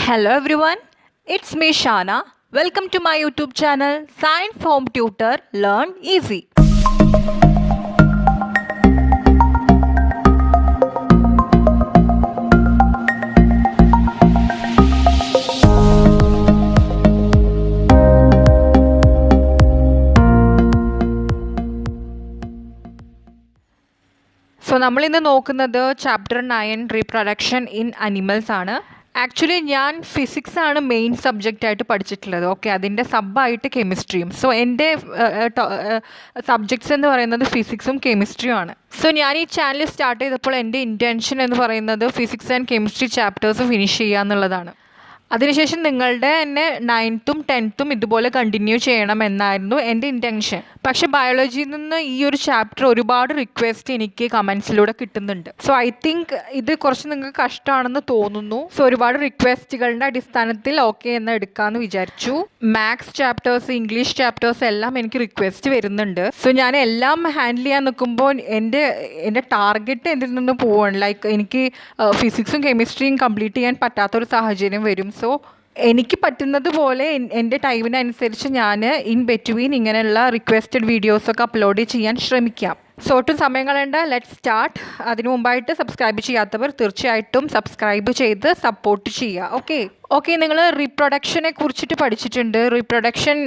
Hello everyone, it's me Shana. Welcome to my YouTube channel Science Home Tutor Learn Easy. So നമ്മളിന്ന് നോക്കുന്നത് chapter 9 reproduction in animals ആണ്. Actually ഞാൻ physics ആണ് main subject ആയിട്ട് പഠിച്ചിട്ടുള്ളത്. Okay, അതിൻ്റെ സബ്ബായിട്ട് കെമിസ്ട്രിയും. So എൻ്റെ സബ്ജക്ട്സ് എന്ന് പറയുന്നത് ഫിസിക്സും കെമിസ്ട്രിയും ആണ്. സോ ഞാൻ ഈ ചാനൽ സ്റ്റാർട്ട് ചെയ്തപ്പോൾ എൻ്റെ ഇൻറ്റൻഷൻ എന്ന് പറയുന്നത് physics and chemistry chapters finish ചെയ്യുക എന്നുള്ളതാണ്. അതിനുശേഷം നിങ്ങളുടെ തന്നെ 9th 10th ഇതുപോലെ കണ്ടിന്യൂ ചെയ്യണം എന്നായിരുന്നു എൻ്റെ ഇൻറ്റൻഷൻ. പക്ഷെ ബയോളജിയിൽ നിന്ന് ഈ ഒരു ചാപ്റ്റർ ഒരുപാട് റിക്വസ്റ്റ് എനിക്ക് കമൻസിലൂടെ കിട്ടുന്നുണ്ട്. സോ ഐ തിങ്ക് ഇത് കുറച്ച് നിങ്ങൾക്ക് കഷ്ടമാണെന്ന് തോന്നുന്നു. സോ ഒരുപാട് റിക്വസ്റ്റുകളുടെ അടിസ്ഥാനത്തിൽ ഓക്കെ എന്ന് എടുക്കാമെന്ന് വിചാരിച്ചു. മാത്സ് ചാപ്റ്റേഴ്സ്, ഇംഗ്ലീഷ് ചാപ്റ്റേഴ്സ് എല്ലാം എനിക്ക് റിക്വസ്റ്റ് വരുന്നുണ്ട്. സോ ഞാൻ എല്ലാം ഹാൻഡിൽ ചെയ്യാൻ നിൽക്കുമ്പോൾ എൻ്റെ ടാർഗറ്റ് എന്നിൽ നിന്ന് പോവാണ്. ലൈക്ക് എനിക്ക് ഫിസിക്സും കെമിസ്ട്രിയും കംപ്ലീറ്റ് ചെയ്യാൻ പറ്റാത്തൊരു സാഹചര്യം വരും. സോ എനിക്ക് പറ്റുന്നത് പോലെ എൻ്റെ ടൈമിനനുസരിച്ച് ഞാൻ ഇൻ ബിറ്റ്വീൻ ഇങ്ങനെയുള്ള റിക്വസ്റ്റഡ് വീഡിയോസൊക്കെ അപ്ലോഡ് ചെയ്യാൻ ശ്രമിക്കാം. സോ ഒട്ടും സമയം കളയണ്ട, ലെറ്റ് സ്റ്റാർട്ട്. അതിനു മുമ്പായിട്ട് സബ്സ്ക്രൈബ് ചെയ്യാത്തവർ തീർച്ചയായിട്ടും സബ്സ്ക്രൈബ് ചെയ്ത് സപ്പോർട്ട് ചെയ്യുക. ഓക്കെ, നിങ്ങൾ റീപ്രൊഡക്ഷനെ കുറിച്ചിട്ട് പഠിച്ചിട്ടുണ്ട്. റീപ്രൊഡക്ഷൻ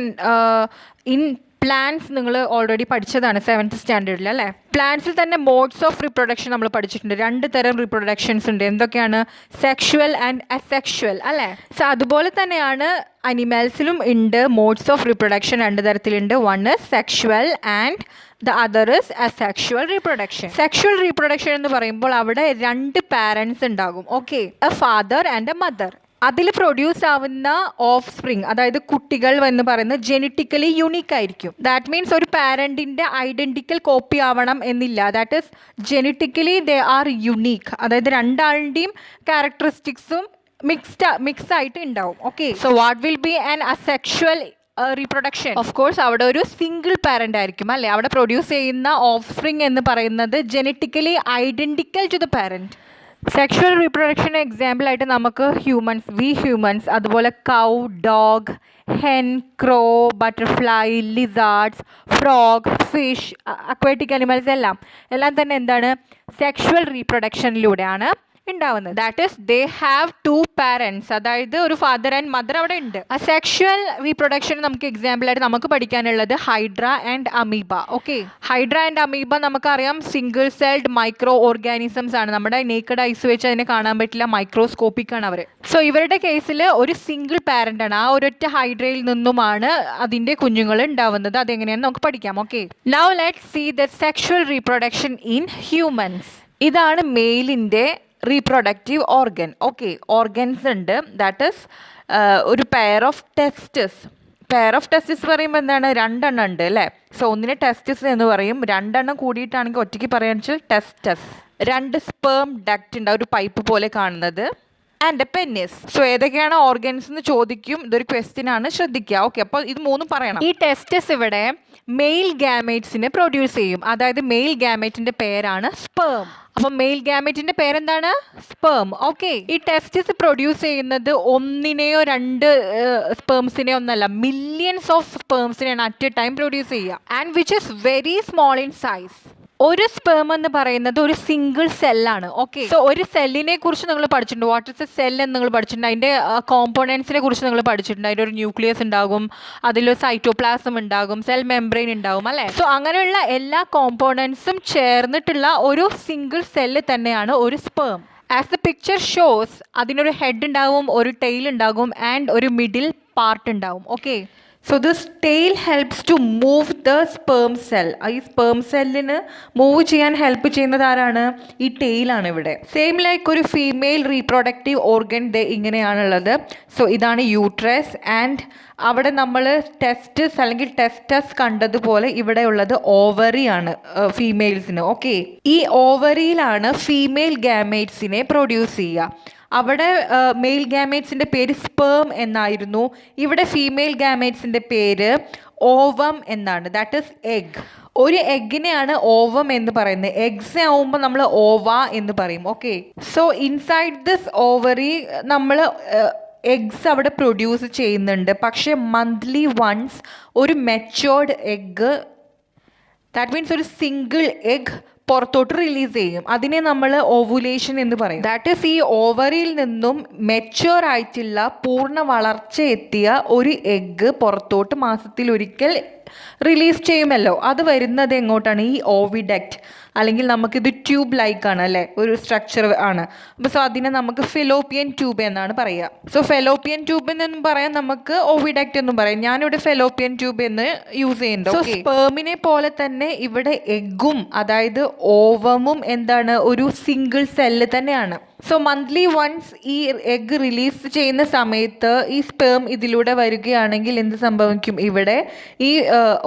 ഇൻ പ്ലാന്റ്സ് നിങ്ങൾ ഓൾറെഡി പഠിച്ചതാണ് 7th സ്റ്റാൻഡേർഡിൽ അല്ലേ. പ്ലാന്റ്സിൽ തന്നെ മോഡ്സ് ഓഫ് റീപ്രൊഡക്ഷൻ നമ്മൾ പഠിച്ചിട്ടുണ്ട്. 2 തരം റീപ്രൊഡക്ഷൻസ് ഉണ്ട്. എന്തൊക്കെയാണ്? സെക്ഷുവൽ ആൻഡ് അസെക്ഷുവൽ അല്ലേ. സോ അതുപോലെ തന്നെയാണ് അനിമൽസിലും ഉണ്ട് മോഡ്സ് ഓഫ് റീപ്രൊഡക്ഷൻ 2 തരത്തിലുണ്ട്. One is sexual and the other is asexual reproduction. Sexual reproduction എന്ന് പറയുമ്പോൾ അവിടെ 2 പാരൻസ് ഉണ്ടാകും. Okay, A father and A mother. അതിൽ പ്രൊഡ്യൂസ് ആവുന്ന ഓഫ് സ്പ്രിങ്, അതായത് കുട്ടികൾ എന്ന് പറയുന്നത് ജെനറ്റിക്കലി യുണീക്ക് ആയിരിക്കും. ദാറ്റ് മീൻസ് ഒരു പാരൻറ്റിൻ്റെ ഐഡൻറ്റിക്കൽ കോപ്പി ആവണം എന്നില്ല. That is genetically they are unique. അതായത് രണ്ടാളുടെയും ക്യാരക്ടറിസ്റ്റിക്സും മിക്സ് ആയിട്ട് ഉണ്ടാവും. Okay, so what will be an asexual reproduction? Of course അവിടെ ഒരു സിംഗിൾ പാരൻ്റ് ആയിരിക്കും അല്ലേ. അവിടെ പ്രൊഡ്യൂസ് ചെയ്യുന്ന ഓഫ് സ്പ്രിങ് എന്ന് പറയുന്നത് genetically identical to the parent. Sexual reproduction എക്സാമ്പിളായിട്ട് നമുക്ക് ഹ്യൂമൻസ്, അതുപോലെ cow, dog, hen, crow, butterfly, lizards, frog, fish, aquatic animals എല്ലാം തന്നെ എന്താണ്? സെക്ഷുവൽ റീപ്രൊഡക്ഷനിലൂടെയാണ് ഉണ്ടാവുന്നത്. That is they have 2 parents, അതായത് ഒരു ഫാദർ ആൻഡ് മദർ അവിടെ ഉണ്ട്. ആ സെക്ഷുവൽ റീപ്രൊഡക്ഷൻ നമുക്ക് എക്സാമ്പിളായിട്ട് നമുക്ക് പഠിക്കാനുള്ളത് hydra and amoeba. Okay, hydra and amoeba നമുക്കറിയാം സിംഗിൾ സെൽഡ് മൈക്രോ ഓർഗാനിസംസ് ആണ്. നമ്മുടെ നേക്കഡ് ഐസ് വെച്ച് അതിനെ കാണാൻ പറ്റില്ല, മൈക്രോസ്കോപ്പിക് ആണ് അവർ. സോ ഇവരുടെ കേസിൽ ഒരു സിംഗിൾ പാരൻ്റ് ആണ്. ആ ഒരൊറ്റ ഹൈഡ്രയിൽ നിന്നുമാണ് അതിൻ്റെ കുഞ്ഞുങ്ങൾ ഉണ്ടാവുന്നത്. അതെങ്ങനെയാണെന്ന് നമുക്ക് പഠിക്കാം. Okay, now let's see the sexual reproduction in humans. ഇതാണ് മെയിലിൻ്റെ റീപ്രൊഡക്റ്റീവ് ഓർഗൻ. ഓക്കെ, ഓർഗൻസ് ഉണ്ട്. ദാറ്റ് ഈസ് ഒരു പെയർ ഓഫ് ടെസ്റ്റിസ് പറയുമ്പോൾ എന്താണ്? 2 എണ്ണം ഉണ്ട് അല്ലേ. സോ ഒന്നിനെ ടെസ്റ്റിസ് എന്ന് പറയും. 2 എണ്ണം കൂടിയിട്ടാണെങ്കിൽ ഒറ്റയ്ക്ക് പറയാന്ന് വെച്ചാൽ ടെസ്റ്റസ്. 2 സ്പേം ഡക്റ്റ് ഉണ്ട്, ഒരു പൈപ്പ് പോലെ കാണുന്നത്. And penis. സോ ഏതൊക്കെയാണ് ഓർഗൻസ് എന്ന് ചോദിക്കും. ഇതൊരു ക്വസ്റ്റ്യൻ ആണ്, ശ്രദ്ധിക്കുക. ഓക്കെ, അപ്പോൾ ഇത് 3 പറയണം. ഈ ടെസ്റ്റസ് ഇവിടെ മെയിൽ ഗാമേറ്റ്സിനെ പ്രൊഡ്യൂസ് ചെയ്യും. അതായത് മെയിൽ ഗാമേറ്റിൻ്റെ പേരാണ് സ്പേം. അപ്പം മെയിൽ ഗാമേറ്റിൻ്റെ പേരെന്താണ്? സ്പേം. ഓക്കെ, ഈ ടെസ്റ്റിസ് പ്രൊഡ്യൂസ് ചെയ്യുന്നത് 1നെയോ 2 സ്പേംസിനെയോ ഒന്നല്ല, മില്യൺസ് ഓഫ് സ്പേംസിനെയാണ് അറ്റ് എ ടൈം പ്രൊഡ്യൂസ് ചെയ്യുക. And which is very small in size. ഒരു സ്പേം എന്ന് പറയുന്നത് ഒരു സിംഗിൾ സെല്ലാണ്. ഓക്കെ, സോ ഒരു സെല്ലിനെ കുറിച്ച് നിങ്ങൾ പഠിച്ചിട്ടുണ്ട്. വാട്ട് ഇസ് എ സെൽ എന്ന് നിങ്ങൾ പഠിച്ചിട്ടുണ്ട്. അതിൻ്റെ കോമ്പോണൻസിനെ കുറിച്ച് നിങ്ങൾ പഠിച്ചിട്ടുണ്ട്. അതിൻ്റെ ഒരു ന്യൂക്ലിയസ് ഉണ്ടാകും, അതിലൊരു സൈറ്റോപ്ലാസം ഉണ്ടാകും, സെൽ മെംബ്രെയിൻ ഉണ്ടാകും അല്ലേ. സോ അങ്ങനെയുള്ള എല്ലാ കോമ്പോണൻസും ചേർന്നിട്ടുള്ള ഒരു സിംഗിൾ സെല്ല് തന്നെയാണ് ഒരു sperm. As the picture shows, അതിനൊരു ഹെഡ് ഉണ്ടാകും, ഒരു ടെയിൽ ഉണ്ടാകും ആൻഡ് ഒരു മിഡിൽ പാർട്ട് ഉണ്ടാകും. Okay, so this tail helps to move the sperm cell. ഈ സ്പേം സെല്ലിന് മൂവ് ചെയ്യാൻ ഹെൽപ്പ് ചെയ്യുന്നത് ആരാണ്? ഈ ടെയിലാണ് ഇവിടെ. സെയിം ലൈക്ക് ഒരു ഫീമെയിൽ റീപ്രൊഡക്റ്റീവ് ഓർഗൻ ഇങ്ങനെയാണുള്ളത്. സോ ഇതാണ് യൂട്രസ്. ആൻഡ് അവിടെ നമ്മൾ ടെസ്റ്റസ് അല്ലെങ്കിൽ ടെസ്റ്റസ് കണ്ടതുപോലെ ഇവിടെ ഉള്ളത് ഓവറി ആണ് ഫീമെയിൽസിന്. ഓക്കെ, ഈ ഓവറിയിലാണ് ഫീമെയിൽ ഗാമേറ്റ്സിനെ പ്രൊഡ്യൂസ് ചെയ്യുക. അവിടെ മെയിൽ ഗാമേറ്റ്സിൻ്റെ പേര് സ്പേം എന്നായിരുന്നു. ഇവിടെ ഫീമെയിൽ ഗാമേറ്റ്സിൻ്റെ പേര് ഓവം എന്നാണ്. That is egg. ഒരു എഗ്ഗിനെയാണ് ഓവം എന്ന് പറയുന്നത്. എഗ്സ് ആവുമ്പോൾ നമ്മൾ ഓവ എന്ന് പറയും. Okay, so inside this ovary നമ്മൾ എഗ്സ് അവിടെ പ്രൊഡ്യൂസ് ചെയ്യുന്നുണ്ട്. പക്ഷേ മന്ത്ലി വൺസ് ഒരു മെച്ചുവേർഡ് എഗ്ഗ്, ദാറ്റ് മീൻസ് ഒരു സിംഗിൾ എഗ് പുറത്തോട്ട് റിലീസ് ചെയ്യും. അതിനെ നമ്മൾ ഓവുലേഷൻ എന്ന് പറയും. ദാറ്റ് ഈസ് ഈ ഓവറിയിൽ നിന്നും മെച്യൂർ ആയിട്ടുള്ള പൂർണ്ണ വളർച്ച എത്തിയ ഒരു എഗ്ഗ് പുറത്തോട്ട് മാസത്തിൽ ഒരിക്കൽ റിലീസ് ചെയ്യുമല്ലോ. അത് വരുന്നത് എങ്ങോട്ടാണ്? ഈ ഓവിഡക്റ്റ്, അല്ലെങ്കിൽ നമുക്കിത് ട്യൂബ് ലൈക്ക് ആണ് അല്ലേ, ഒരു സ്ട്രക്ചർ ആണ്. അപ്പോൾ സോ അതിനെ നമുക്ക് ഫെലോപ്പിയൻ ട്യൂബ് എന്നാണ് പറയുക. സോ ഫെലോപ്പിയൻ ട്യൂബ് എന്നും പറയാം, നമുക്ക് ഓവിഡക്റ്റ് എന്നും പറയാം. ഞാനിവിടെ ഫെലോപ്പിയൻ ട്യൂബ് എന്ന് യൂസ് ചെയ്യുന്നുണ്ട്. സോ സ്പേമിനെ പോലെ തന്നെ ഇവിടെ എഗ്ഗും, അതായത് ഓവമും എന്താണ്, ഒരു സിംഗിൾ സെല്ല് തന്നെയാണ്. സോ മന്ത്ലി വൺസ് ഈ എഗ്ഗ് റിലീസ് ചെയ്യുന്ന സമയത്ത് ഈ സ്പേം ഇതിലൂടെ വരികയാണെങ്കിൽ എന്ത് സംഭവിക്കും? ഇവിടെ ഈ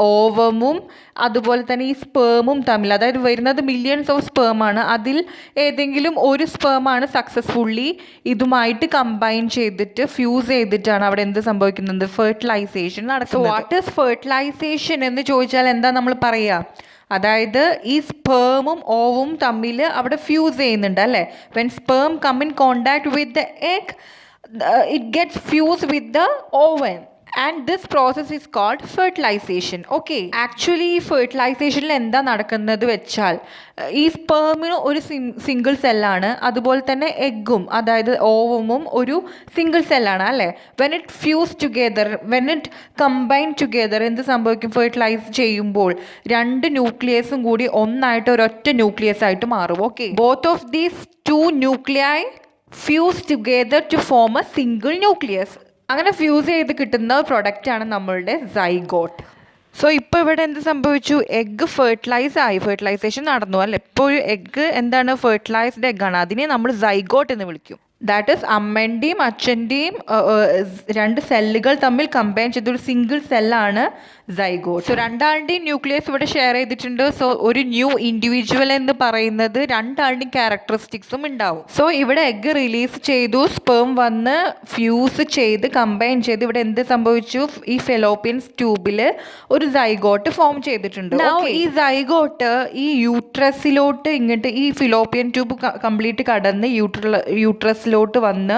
ഓവമും അതുപോലെ തന്നെ ഈ സ്പേമും തമ്മിൽ, അതായത് വരുന്നത് മില്യൺസ് ഓഫ് സ്പേമാണ്, അതിൽ ഏതെങ്കിലും ഒരു സ്പേമാണ് സക്സസ്ഫുള്ളി ഇതുമായിട്ട് കമ്പൈൻ ചെയ്തിട്ട് ഫ്യൂസ് ചെയ്തിട്ടാണ് അവിടെ എന്ത് സംഭവിക്കുന്നത്? ഫെർട്ടിലൈസേഷൻ നടക്കുന്നത്. വാട്ട് ഈസ് ഫെർട്ടിലൈസേഷൻ എന്ന് ചോദിച്ചാൽ എന്താ നമ്മൾ പറയുക? അതായത് ഈ സ്പേമും ഓവും തമ്മിൽ അവിടെ ഫ്യൂസ് ചെയ്യുന്നുണ്ട് അല്ലേ. When sperm come in contact with the egg, it gets fuse with the ovum. And this process is called fertilization. Okay, actually ഈ ഫെർട്ടിലൈസേഷനിൽ എന്താ നടക്കുന്നത് വെച്ചാൽ, ഈ സ്പേമിന് ഒരു സിംഗിൾ സെല്ലാണ്, അതുപോലെ തന്നെ എഗ്ഗും അതായത് ഓവമും ഒരു സിംഗിൾ സെല്ലാണ് അല്ലേ. When it fuse together, when it combine together, എന്ത് സംഭവിക്കും? ഫെർട്ടിലൈസ് ചെയ്യുമ്പോൾ രണ്ട് ന്യൂക്ലിയസും കൂടി ഒന്നായിട്ട് ഒരൊറ്റ ന്യൂക്ലിയസ് ആയിട്ട് മാറും. Okay, both of these two nuclei fuse together to form a single nucleus. അങ്ങനെ ഫ്യൂസ് ചെയ്ത് കിട്ടുന്ന പ്രൊഡക്റ്റാണ് നമ്മളുടെ സൈഗോട്ട്. സോ ഇപ്പോൾ ഇവിടെ എന്ത് സംഭവിച്ചു? എഗ്ഗ് ഫെർട്ടിലൈസ് ആയി, ഫെർട്ടിലൈസേഷൻ നടന്നു അല്ലേ. ഇപ്പോൾ ഒരു എഗ്ഗ് എന്താണ്? ഫെർട്ടിലൈസ്ഡ് എഗ്ഗാണ്. അതിനെ നമ്മൾ സൈഗോട്ട് എന്ന് വിളിക്കും. ദാറ്റ് ഈസ് അമ്മൻ്റെയും അച്ഛൻ്റെയും രണ്ട് സെല്ലുകൾ തമ്മിൽ കമ്പൈൻ ചെയ്തൊരു സിംഗിൾ സെല്ലാണ് സൈഗോട്ട്. സോ രണ്ടാളുടെയും ന്യൂക്ലിയസ് ഇവിടെ ഷെയർ ചെയ്തിട്ടുണ്ട്. സോ ഒരു ന്യൂ ഇൻഡിവിജ്വൽ എന്ന് പറയുന്നത് രണ്ടാളുടെയും ക്യാരക്ടറിസ്റ്റിക്സും ഉണ്ടാവും. സോ ഇവിടെ എഗ്ഗ് റിലീസ് ചെയ്തു, സ്പേം വന്ന് ഫ്യൂസ് ചെയ്ത് കമ്പൈൻ ചെയ്ത് ഇവിടെ എന്ത് സംഭവിച്ചു? ഈ ഫെലോപ്പിയൻസ് ട്യൂബിൽ ഒരു സൈഗോട്ട് ഫോം ചെയ്തിട്ടുണ്ട്. ഈ സൈഗോട്ട് ഈ യൂട്രസിലോട്ട് ഇങ്ങോട്ട് ഈ ഫിലോപ്പിയൻ ട്യൂബ് കംപ്ലീറ്റ് കടന്ന് യൂട്രസിലോട്ട് വന്ന്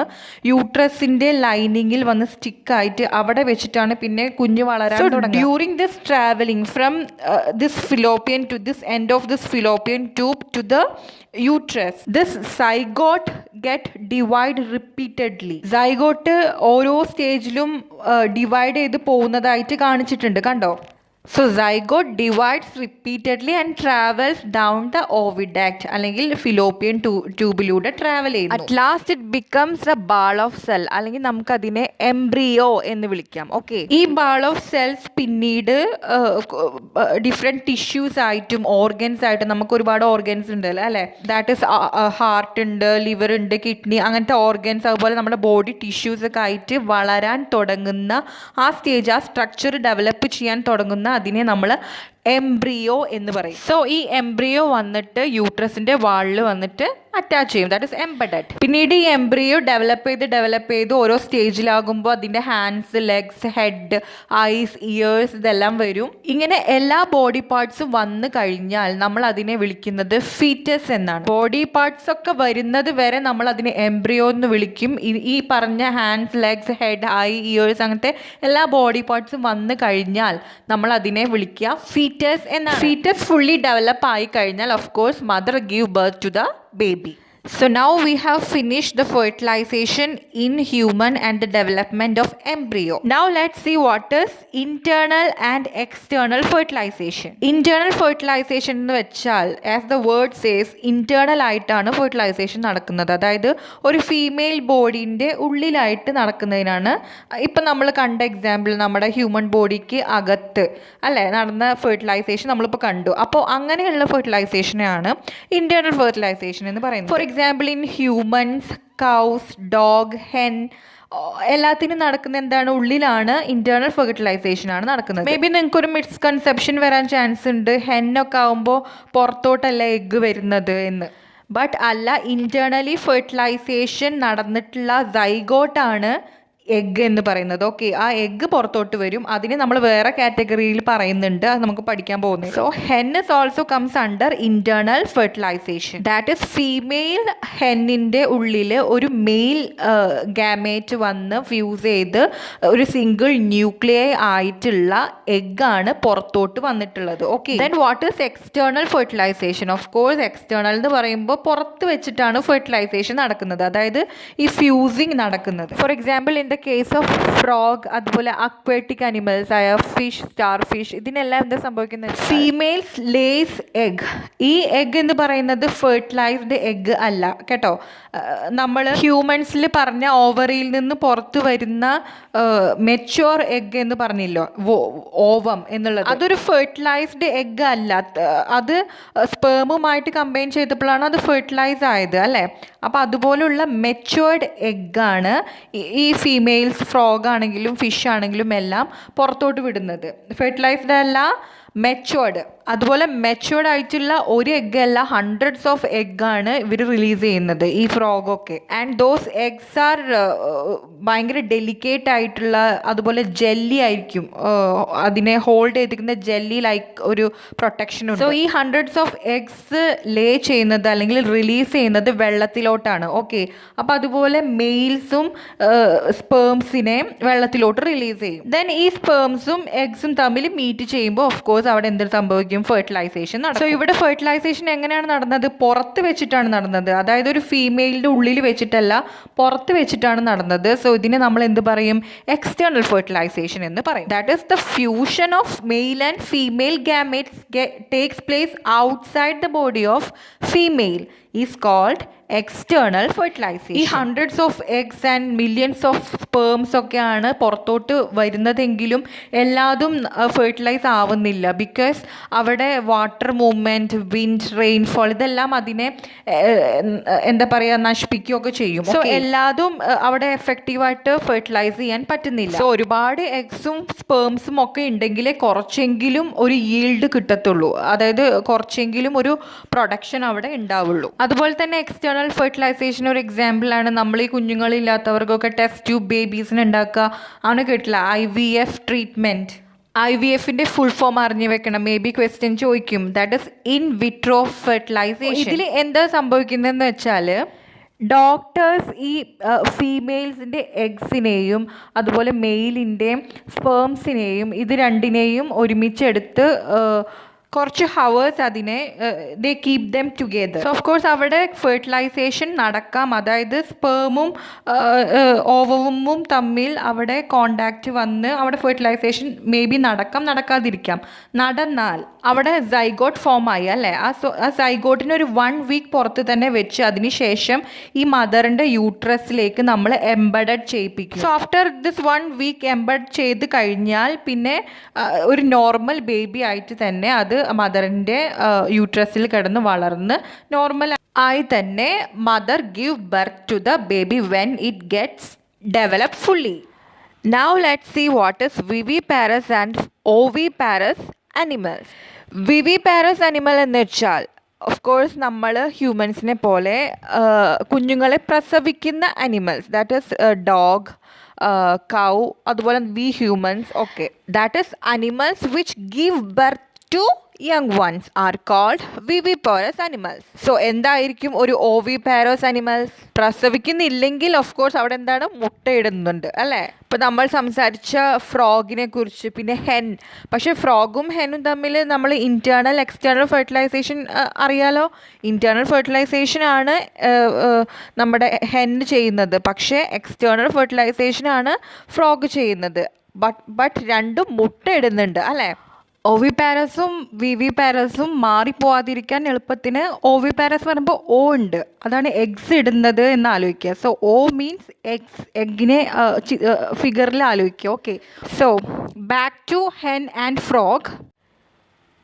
യൂട്രസിന്റെ ലൈനിങ്ങിൽ വന്ന് സ്റ്റിക്കായിട്ട് അവിടെ വെച്ചിട്ടാണ് പിന്നെ കുഞ്ഞ് വളരാൻ തുടങ്ങുന്നത്. During this traveling from this fallopian to this end of this fallopian tube to the uterus, this zygote get divide repeatedly. Zygote ഓരോ സ്റ്റേജിലും ഡിവൈഡ് ചെയ്ത് പോകുന്നതായിട്ട് കാണിച്ചിട്ടുണ്ട്, കണ്ടോ? So zygote divides repeatedly and travels down the oviduct അല്ലെങ്കിൽ ഫിലോപ്പിയൻ ട്യൂബിലൂടെ travel ചെയ്യുന്നു. At last it becomes a ball of cell, അല്ലെങ്കിൽ നമുക്കതിനെ embryo എന്ന് വിളിക്കാം. ഓക്കെ, ഈ ball of cells പിന്നീട് ഡിഫറെൻറ്റ് ടിഷ്യൂസ് ആയിട്ടും ഓർഗൻസ് ആയിട്ടും, നമുക്ക് ഒരുപാട് ഓർഗൻസ് ഉണ്ട് അല്ലേ. ദാറ്റ് ഈസ് ഹാർട്ട് ഉണ്ട്, ലിവർ ഉണ്ട്, കിഡ്നി, അങ്ങനത്തെ ഓർഗൻസ്, അതുപോലെ നമ്മുടെ ബോഡി ടിഷ്യൂസ് ഒക്കെ ആയിട്ട് വളരാൻ തുടങ്ങുന്ന ആ സ്റ്റേജ്, ആ സ്ട്രക്ചർ ഡെവലപ്പ് ചെയ്യാൻ തുടങ്ങുന്ന അതിനെ നമ്മൾ എംബ്രിയോ എന്ന് പറയും. സോ ഈ എംബ്രിയോ വന്നിട്ട് യൂട്രസിന്റെ വാളിൽ വന്നിട്ട് അറ്റാച്ച് ചെയ്യും. That is embedded. പിന്നീട് ഈ എംബ്രിയോ ഡെവലപ്പ് ചെയ്ത് ഓരോ സ്റ്റേജിലാകുമ്പോൾ അതിൻ്റെ hands, legs, head, eyes, ears ഇതെല്ലാം വരും. ഇങ്ങനെ എല്ലാ ബോഡി പാർട്സും വന്നു കഴിഞ്ഞാൽ നമ്മൾ അതിനെ വിളിക്കുന്നത് ഫീറ്റസ് എന്നാണ്. ബോഡി പാർട്സ് ഒക്കെ വരുന്നത് വരെ നമ്മൾ അതിനെ എംബ്രിയോ എന്ന് വിളിക്കും. ഈ പറഞ്ഞ hands, legs, head, I, years അങ്ങനത്തെ എല്ലാ ബോഡി പാർട്സും വന്നു കഴിഞ്ഞാൽ നമ്മൾ അതിനെ വിളിക്കുക ഫീറ്റസ് എന്നാണ്. ഫീറ്റസ് ഫുള്ളി ഡെവലപ്പ് ആയി കഴിഞ്ഞാൽ of course mother give birth to the baby. So now we have finished the fertilization in human and the development of embryo. Now let's see what is internal and external fertilization. Internal fertilization എന്ന് വെച്ചാൽ as the word says internal ആയിട്ടാണ് fertilization നടക്കുന്നത്. അതായത് ഒരു female ബോഡീൻ്റെ ഉള്ളിലായിട്ട് നടക്കുന്നതിനാണ്. ഇപ്പം നമ്മൾ കണ്ട example നമ്മുടെ ഹ്യൂമൻ ബോഡിക്ക് അകത്ത് അല്ലേ നടന്ന ഫെർട്ടിലൈസേഷൻ നമ്മളിപ്പോൾ കണ്ടു. അപ്പോൾ അങ്ങനെയുള്ള ഫെർട്ടിലൈസേഷനാണ് ഇന്റേണൽ ഫെർട്ടിലൈസേഷൻ എന്ന് പറയുന്നത്. Four example in humans, cows, dog, hen എല്ലാത്തിനും നടക്കുന്ന എന്താണ്? ഉള്ളിലാണ് ഇന്റേണൽ ഫെർട്ടിലൈസേഷൻ ആണ് നടക്കുന്നത്. മേ ബി നിങ്ങൾക്കൊരു മിസ്കൺസെപ്ഷൻ വരാൻ ചാൻസ് ഉണ്ട്, ഹെന്നൊക്കെ ആകുമ്പോൾ പുറത്തോട്ടല്ല എഗ്ഗ് വരുന്നത് എന്ന്. ബട്ട് അല്ല, ഇന്റേണലി ഫെർട്ടിലൈസേഷൻ നടന്നിട്ടുള്ള സൈഗോട്ടാണ് എഗ്ഗ് എന്ന് പറയുന്നത്. ഓക്കെ, ആ എഗ്ഗ് പുറത്തോട്ട് വരും. അതിന് നമ്മൾ വേറെ കാറ്റഗറിയിൽ പറയുന്നുണ്ട്, അത് നമുക്ക് പഠിക്കാൻ പോകുന്നത്. So hen is also comes under internal fertilization. That is female ഹെന്നിൻ്റെ ഉള്ളിൽ ഒരു മെയിൽ ഗാമേറ്റ് വന്ന് ഫ്യൂസ് ചെയ്ത് ഒരു സിംഗിൾ ന്യൂക്ലിയൈ ആയിട്ടുള്ള എഗ്ഗാണ് പുറത്തോട്ട് വന്നിട്ടുള്ളത്. Okay, then what is external fertilization? Of course external എന്ന് പറയുമ്പോൾ പുറത്ത് വെച്ചിട്ടാണ് ഫെർട്ടിലൈസേഷൻ നടക്കുന്നത്, അതായത് ഈ ഫ്യൂസിങ് നടക്കുന്നത്. For example in the case of frog, അതുപോലെ അക്വേറ്റിക് അനിമൽസ് ആയ ഫിഷ്, സ്റ്റാർ ഫിഷ്, ഇതിനെല്ലാം എന്താ സംഭവിക്കുന്നത്? Females lays egg. ഈ എഗ് എന്ന് പറയുന്നത് ഫെർട്ടിലൈസ്ഡ് എഗ് അല്ല കേട്ടോ. നമ്മൾ ഹ്യൂമൻസിൽ പറഞ്ഞ ഓവറിയിൽ നിന്ന് പുറത്തു വരുന്ന മെച്യൂർ എഗ് എന്ന് പറഞ്ഞില്ലോ, ഓവം എന്നുള്ളത്, അതൊരു ഫെർട്ടിലൈസ്ഡ് എഗ് അല്ല. അത് സ്പേമുമായിട്ട് കമ്പൈൻ ചെയ്തപ്പോഴാണ് അത് ഫെർട്ടിലൈസ് ആയത് അല്ലേ. അപ്പോൾ അതുപോലുള്ള മെച്യൂർഡ് എഗ്ഗാണ് ഈ ഫീമെയിൽസ് ഫ്രോഗ് ആണെങ്കിലും ഫിഷ് ആണെങ്കിലും എല്ലാം പുറത്തോട്ട് വിടുന്നത്. ഫെർട്ടിലൈസ്ഡ് അല്ല, മെച്യൂർഡ്. അതുപോലെ മെച്യൂർഡ് ആയിട്ടുള്ള ഒരു എഗ്ഗ് അല്ല, ഹൺഡ്രഡ്സ് ഓഫ് എഗ്ഗാണ് ഇവർ റിലീസ് ചെയ്യുന്നത്, ഈ ഫ്രോഗൊക്കെ. ആൻഡ് ദോസ് എഗ്സ് ആർ ഭയങ്കര ഡെലിക്കേറ്റ് ആയിട്ടുള്ള, അതുപോലെ ജെല്ലി ആയിരിക്കും, അതിനെ ഹോൾഡ് ചെയ്തിരിക്കുന്ന ജെല്ലി ലൈക്ക് ഒരു പ്രൊട്ടക്ഷൻ ഉണ്ട്. സോ ഈ ഹൺഡ്രഡ്സ് ഓഫ് എഗ്സ് ലേ ചെയ്യുന്നത് അല്ലെങ്കിൽ റിലീസ് ചെയ്യുന്നത് വെള്ളത്തിലോട്ടാണ്. ഓക്കെ, അപ്പോൾ അതുപോലെ മെയിൽസും സ്പേംസിനെ വെള്ളത്തിലോട്ട് റിലീസ് ചെയ്യും. ദെൻ ഈ സ്പേംസും എഗ്സും തമ്മിൽ മീറ്റ് ചെയ്യുമ്പോൾ ഓഫ് കോഴ്സ് അവിടെ എന്ത് സംഭവിക്കും? ഫെർട്ടിലൈസേഷൻ നടക്കും. സോ ഇവിടെ ഫെർട്ടിലൈസേഷൻ എങ്ങനെയാണ് നടന്നത്? പുറത്ത് വെച്ചിട്ടാണ് നടന്നത്, അതായത് ഒരു ഫീമെയിലിൻ്റെ ഉള്ളിൽ വെച്ചിട്ടല്ല, പുറത്ത് വെച്ചിട്ടാണ് നടന്നത്. സോ ഇതിനെ നമ്മൾ എന്ത് പറയും? എക്സ്റ്റേണൽ ഫെർട്ടിലൈസേഷൻ എന്ന് പറയും. That is the fusion of male and female gametes takes place outside the body of female is called external fertilization. ഈ hundreds of eggs and millions of sperms ഒക്കെയാണ് പുറത്തോട്ട് വരുന്നതെങ്കിലും എല്ലാതും ഫെർട്ടിലൈസ് ആവുന്നില്ല. ബിക്കോസ് അവിടെ water movement, wind, rainfall ഇതെല്ലാം അതിനെ എന്താ പറയുക, നശിപ്പിക്കുകയൊക്കെ ചെയ്യും. സോ എല്ലാതും അവിടെ എഫക്റ്റീവായിട്ട് ഫെർട്ടിലൈസ് ചെയ്യാൻ പറ്റുന്നില്ല. സോ ഒരുപാട് എഗ്സും സ്പേംസും ഒക്കെ ഉണ്ടെങ്കിലേ കുറച്ചെങ്കിലും ഒരു ഈൽഡ് കിട്ടത്തുള്ളൂ, അതായത് കുറച്ചെങ്കിലും ഒരു പ്രൊഡക്ഷൻ അവിടെ ഉണ്ടാവുള്ളൂ. അതുപോലെ തന്നെ എക്സ്റ്റേണൽ ഫെർട്ടിലൈസേഷൻ ഒരു എക്സാമ്പിളാണ് നമ്മൾ ഈ കുഞ്ഞുങ്ങളില്ലാത്തവർക്കൊക്കെ ടെസ്റ്റ് ട്യൂബ് ബേബീസിന് ഉണ്ടാക്കുക ആണ്, കേട്ടില്ല? IVF treatment. IVFന്റെ ഫുൾ ഫോം അറിഞ്ഞു വെക്കണം, മേ ബി ക്വസ്റ്റ്യൻ ചോദിക്കും. That is in vitro fertilization. ഇതിൽ എന്താ സംഭവിക്കുന്നതെന്ന് വെച്ചാൽ ഡോക്ടേഴ്സ് ഈ ഫീമെയിൽസിൻ്റെ എഗ്സിനെയും അതുപോലെ മെയിലിൻ്റെ സ്പേംസിനെയും ഇത് രണ്ടിനെയും ഒരുമിച്ചെടുത്ത് കുറച്ച് ഹവേഴ്സ് അതിനെ ദേ keep them together. So of course അവിടെ ഫെർട്ടിലൈസേഷൻ നടക്കാം, അതായത് സ്പേമും ഓവവും തമ്മിൽ അവിടെ കോണ്ടാക്റ്റ് വന്ന് അവിടെ ഫെർട്ടിലൈസേഷൻ മേ ബി നടക്കാം, നടക്കാതിരിക്കാം. നടന്നാൽ അവിടെ സൈഗോട്ട് ഫോം ആയി അല്ലേ, ആ സൈഗോട്ടിന് ഒരു 1 വീക്ക് പുറത്ത് തന്നെ വെച്ച് അതിന് ശേഷം ഈ മദറിൻ്റെ യൂട്രസിലേക്ക് നമ്മൾ എംബഡഡ് ചെയ്യിപ്പിക്കും. So after this 1 week embed ചെയ്ത് കഴിഞ്ഞാൽ പിന്നെ ഒരു നോർമൽ ബേബി ആയിട്ട് തന്നെ അത് മദറിൻ്റെ യൂട്രസിൽ കിടന്ന് വളർന്ന് നോർമൽ ആയി തന്നെ mother give birth to the baby when it gets develop fully. Now let's see what is viviparous and oviparous animals. Viviparous animal എന്ന് വെച്ചാൽ ഓഫ് കോഴ്സ് നമ്മൾ ഹ്യൂമൻസിനെ പോലെ കുഞ്ഞുങ്ങളെ പ്രസവിക്കുന്ന animals, that is dog, cow, അതുപോലെ we humans. Okay, that is animals which give birth to young ones are called viviparous animals. So എന്തായിരിക്കും ഒരു ഓവിപാരസ് അനിമൽസ്? പ്രസവിക്കുന്നില്ലെങ്കിൽ ഓഫ് കോഴ്സ് അവിടെ എന്താണ്, മുട്ടയിടുന്നുണ്ട് അല്ലേ. ഇപ്പം നമ്മൾ സംസാരിച്ച ഫ്രോഗിനെ കുറിച്ച്, പിന്നെ ഹെൻ. പക്ഷേ ഫ്രോഗും ഹെനും തമ്മിൽ നമ്മൾ ഇൻറ്റേർണൽ എക്സ്റ്റേണൽ ഫെർട്ടിലൈസേഷൻ അറിയാലോ. ഇൻറ്റേർണൽ ഫെർട്ടിലൈസേഷൻ ആണ് നമ്മുടെ ഹെൻ ചെയ്യുന്നത്, പക്ഷേ എക്സ്റ്റേണൽ ഫെർട്ടിലൈസേഷൻ ആണ് ഫ്രോഗ് ചെയ്യുന്നത്. ബട്ട് രണ്ടും മുട്ടയിടുന്നുണ്ട് അല്ലേ. ഓവിപാരസും വിവിപാരസും മാറിപ്പോവാതിരിക്കാൻ എളുപ്പത്തിന് ഓവിപാരസ് പറയുമ്പോൾ ഓ ഉണ്ട്, അതാണ് എഗ്സ് ഇടുന്നത് എന്ന് ആലോചിക്കുക. സോ ഓ മീൻസ് എഗ്സ്, എഗ്ഗിനെ ഫിഗറിൽ ആലോചിക്കുക. Okay, so back to hen and frog.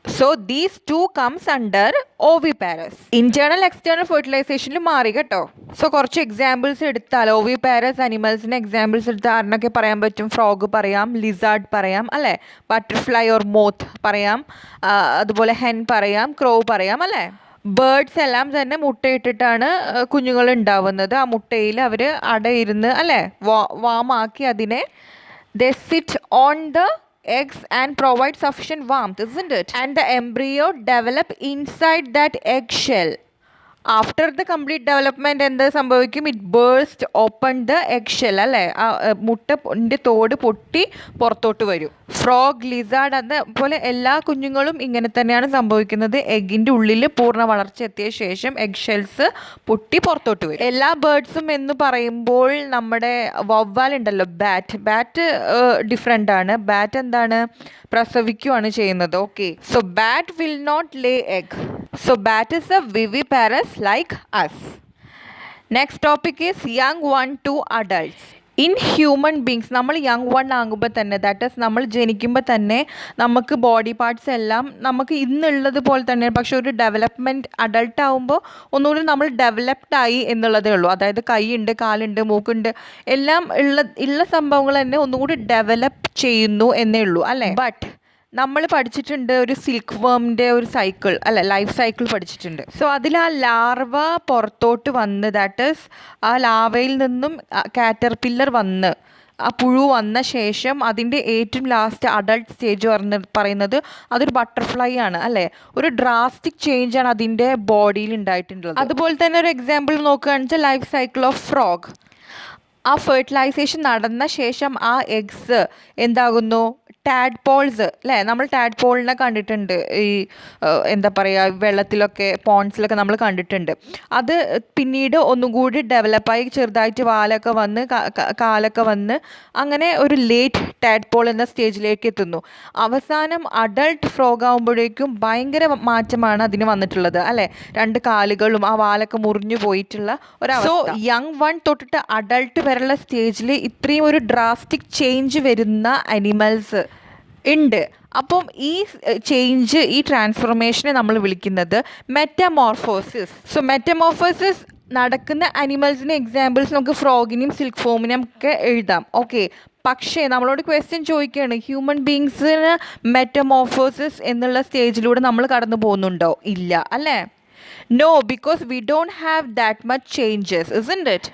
So these two comes under oviparous. Internal external ഫെർട്ടിലൈസേഷനിൽ മാറി കേട്ടോ. സോ കുറച്ച് എക്സാമ്പിൾസ് എടുത്താൽ ഓവിപാരസ് അനിമൽസിന് എക്സാമ്പിൾസ് എടുത്താൽ ആറിനൊക്കെ പറയാൻ പറ്റും. ഫ്രോഗ് പറയാം, ലിസാർഡ് പറയാം അല്ലേ, ബട്ടർഫ്ലൈ ഓർ മോത്ത് പറയാം, അതുപോലെ ഹെൻ പറയാം, ക്രോ പറയാം അല്ലേ. ബേർഡ്സ് എല്ലാം തന്നെ മുട്ടയിട്ടിട്ടാണ് കുഞ്ഞുങ്ങൾ ഉണ്ടാവുന്നത്. ആ മുട്ടയിൽ അവർ അടയിരുന്ന് അല്ലേ വാമാക്കി അതിനെ they sit on the eggs and provide sufficient warmth, isn't it? And the embryo develop inside that egg shell. After the complete development എന്ത് സംഭവിക്കും? It burst open the egg shell അല്ലേ, ആ മുട്ടൻ്റെ തോട് പൊട്ടി പുറത്തോട്ട് വരും. ഫ്രോഗ്, ലിസാർഡ് അതുപോലെ എല്ലാ കുഞ്ഞുങ്ങളും ഇങ്ങനെ തന്നെയാണ് സംഭവിക്കുന്നത്. എഗ്ഗിൻ്റെ ഉള്ളിൽ പൂർണ്ണ വളർച്ച എത്തിയ ശേഷം എഗ് ഷെൽസ് പൊട്ടി പുറത്തോട്ട് വരും. എല്ലാ ബേർഡ്സും എന്ന് പറയുമ്പോൾ നമ്മുടെ വവ്വാൽ ഉണ്ടല്ലോ, ബാറ്റ് ഡിഫറെൻ്റ് ആണ്. ബാറ്റ് എന്താണ്? പ്രസവിക്കുകയാണ് ചെയ്യുന്നത്. Okay, so bat will not lay egg. So bat is a viviparous like us. Next topic is young one to adults. In human beings, നമ്മൾ യങ് വൺ ആകുമ്പോൾ തന്നെ, ദാറ്റ് ഈസ് നമ്മൾ ജനിക്കുമ്പോൾ തന്നെ നമുക്ക് ബോഡി പാർട്സ് എല്ലാം നമുക്ക് ഇന്നുള്ളത് പോലെ തന്നെ, പക്ഷെ ഒരു ഡെവലപ്മെൻറ്റ് അഡൾട്ട് ആകുമ്പോൾ ഒന്നുകൂടി നമ്മൾ ഡെവലപ്ഡ് ആയി എന്നുള്ളതേ ഉള്ളൂ. അതായത് കൈയുണ്ട്, കാലുണ്ട്, മൂക്കുണ്ട്, എല്ലാം ഉള്ള സംഭവങ്ങൾ തന്നെ ഒന്നുകൂടി ഡെവലപ്പ് ചെയ്യുന്നു എന്നേ ഉള്ളൂ അല്ലേ. ബട്ട് നമ്മൾ പഠിച്ചിട്ടുണ്ട് ഒരു സിൽക്ക് വേമിൻ്റെ ഒരു സൈക്കിൾ അല്ല, ലൈഫ് സൈക്കിൾ പഠിച്ചിട്ടുണ്ട്. സോ അതിൽ ആ ലാർവ പുറത്തോട്ട് വന്ന്, ദാറ്റ് ഈസ് ആ ലാവയിൽ നിന്നും കാറ്റർപില്ലർ വന്ന് ആ പുഴു വന്ന ശേഷം അതിൻ്റെ ഏറ്റവും ലാസ്റ്റ് അഡൾട്ട് സ്റ്റേജ് പറയുന്നത് അതൊരു ബട്ടർഫ്ലൈ ആണ് അല്ലേ. ഒരു ഡ്രാസ്റ്റിക് ചേഞ്ച് ആണ് അതിൻ്റെ ബോഡിയിൽ ഉണ്ടായിട്ടുള്ളത്. അതുപോലെ തന്നെ ഒരു എക്സാമ്പിൾ നോക്കുകയാണെന്ന് വെച്ചാൽ ലൈഫ് സൈക്കിൾ ഓഫ് ഫ്രോഗ്. ആ ഫെർട്ടിലൈസേഷൻ നടന്ന ശേഷം ആ എഗ്സ് എന്താകുന്നു? ടാഡ്പോൾസ് അല്ലേ. നമ്മൾ ടാഡ്പോളിനെ കണ്ടിട്ടുണ്ട് ഈ എന്താ പറയുക, വെള്ളത്തിലൊക്കെ പോൺസിലൊക്കെ നമ്മൾ കണ്ടിട്ടുണ്ട്. അത് പിന്നീട് ഒന്നുകൂടി ഡെവലപ്പായി ചെറുതായിട്ട് വാലൊക്കെ വന്ന് കാലൊക്കെ വന്ന് അങ്ങനെ ഒരു ലേറ്റ് ടാഡ്പോൾ എന്ന സ്റ്റേജിലേക്ക് എത്തുന്നു. അവസാനം അഡൾട്ട് ഫ്രോഗ് ആകുമ്പോഴേക്കും ഭയങ്കര മാറ്റമാണ് അതിന് വന്നിട്ടുള്ളത് അല്ലേ. രണ്ട് കാലുകളും ആ വാലൊക്കെ മുറിഞ്ഞു പോയിട്ടുള്ള ഒരവസ്ഥ. സോ യങ് വൺ തൊട്ടിട്ട് അഡൾട്ട് വരെയുള്ള സ്റ്റേജിൽ ഇത്രയും ഒരു ഡ്രാസ്റ്റിക് ചേഞ്ച് വരുന്ന അനിമൽസ് ഉണ്ട്. അപ്പം ഈ ചേഞ്ച്, ഈ ട്രാൻസ്ഫോർമേഷനെ നമ്മൾ വിളിക്കുന്നത് മെറ്റമോർഫോസിസ്. സോ മെറ്റമോർഫോസിസ് നടക്കുന്ന അനിമൽസിന് എക്സാമ്പിൾസ് നമുക്ക് ഫ്രോഗിനെയും സിൽക്ക് ഫോമിനെയും ഒക്കെ എഴുതാം. ഓക്കെ, പക്ഷേ നമ്മളോട് ക്വസ്റ്റ്യൻ ചോദിക്കുകയാണ്, ഹ്യൂമൻ ബീങ്സിന് മെറ്റമോർഫോസിസ് എന്നുള്ള സ്റ്റേജിലൂടെ നമ്മൾ കടന്നു പോകുന്നുണ്ടോ? ഇല്ല അല്ലേ. No, because we don't have that much changes, isn't it?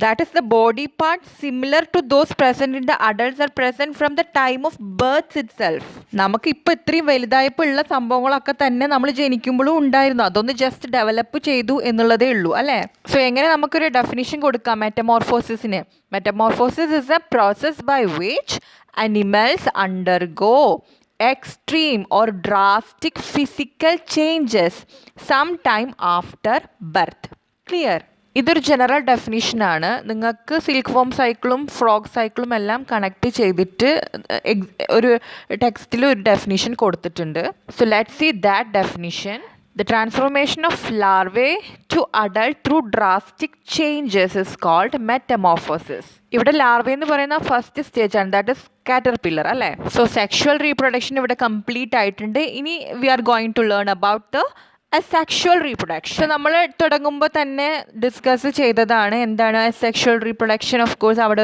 That is, the body parts similar to those present in the adults are present from the time of birth itself. നമുക്ക് ഇപ്പോൾ ഇത്രയും വലുതായപ്പോൾ ഉള്ള സംഭവങ്ങളൊക്കെ തന്നെ നമ്മൾ ജനിക്കുമ്പോഴും ഉണ്ടായിരുന്നു. അതൊന്ന് ജസ്റ്റ് ഡെവലപ്പ് ചെയ്തു എന്നുള്ളതേ ഉള്ളൂ അല്ലേ. സോ എങ്ങനെ നമുക്കൊരു ഡെഫിനിഷൻ കൊടുക്കാം മെറ്റമോർഫോസിസിന്? Metamorphosis is a process by which animals undergo extreme or drastic physical changes sometime after birth. Clear? ഇതൊരു ജനറൽ ഡെഫിനിഷനാണ്. നിങ്ങൾക്ക് സിൽക്ക് ഫോം സൈക്കിളും ഫ്രോഗ് സൈക്കിളും എല്ലാം കണക്ട് ചെയ്തിട്ട് ഒരു ടെക്സ്റ്റിൽ ഒരു ഡെഫിനിഷൻ കൊടുത്തിട്ടുണ്ട്. So let's see that definition. The transformation of larvae to adult through drastic changes is called metamorphosis. ഇവിടെ ലാർവ എന്ന് പറയുന്ന ഫസ്റ്റ് സ്റ്റേജ് ആണ്, ദാറ്റ് ഇസ് കാറ്റർപില്ലർ അല്ലേ. സോ സെക്ഷുവൽ റീപ്രൊഡക്ഷൻ ഇവിടെ കംപ്ലീറ്റ് ആയിട്ടുണ്ട്. ഇനി we are going to learn about the asexual reproduction. നമ്മൾ തുടങ്ങുമ്പോൾ തന്നെ ഡിസ്കസ് ചെയ്തതാണ് എന്താണ് അസെക്ഷുവൽ റീപ്രൊഡക്ഷൻ. ഓഫ് കോഴ്സ് അവിടെ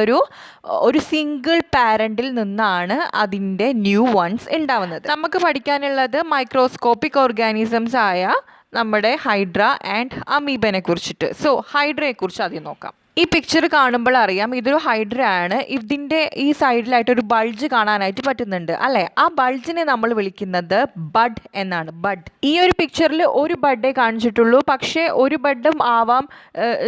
ഒരു സിംഗിൾ പാരൻറ്റിൽ നിന്നാണ് അതിൻ്റെ ന്യൂ വൺസ് ഉണ്ടാവുന്നത്. നമുക്ക് പഠിക്കാനുള്ളത് മൈക്രോസ്കോപ്പിക് ഓർഗാനിസംസ് ആയ നമ്മുടെ ഹൈഡ്ര ആൻഡ് അമീബനെ കുറിച്ചിട്ട്. സോ ഹൈഡ്രയെ കുറിച്ച് ആദ്യം നോക്കാം. ഈ പിക്ചർ കാണുമ്പോൾ അറിയാം ഇതൊരു ഹൈഡ്ര ആണ്. ഇതിൻ്റെ ഈ സൈഡിലായിട്ട് ഒരു ബൾജ് കാണാനായിട്ട് പറ്റുന്നുണ്ട് അല്ലേ. ആ ബൾജിനെ നമ്മൾ വിളിക്കുന്നത് ബഡ് എന്നാണ്. ബഡ്. ഈ ഒരു പിക്ചറിൽ ഒരു ബഡേ കാണിച്ചിട്ടുള്ളൂ, പക്ഷേ ഒരു ബഡും ആവാം.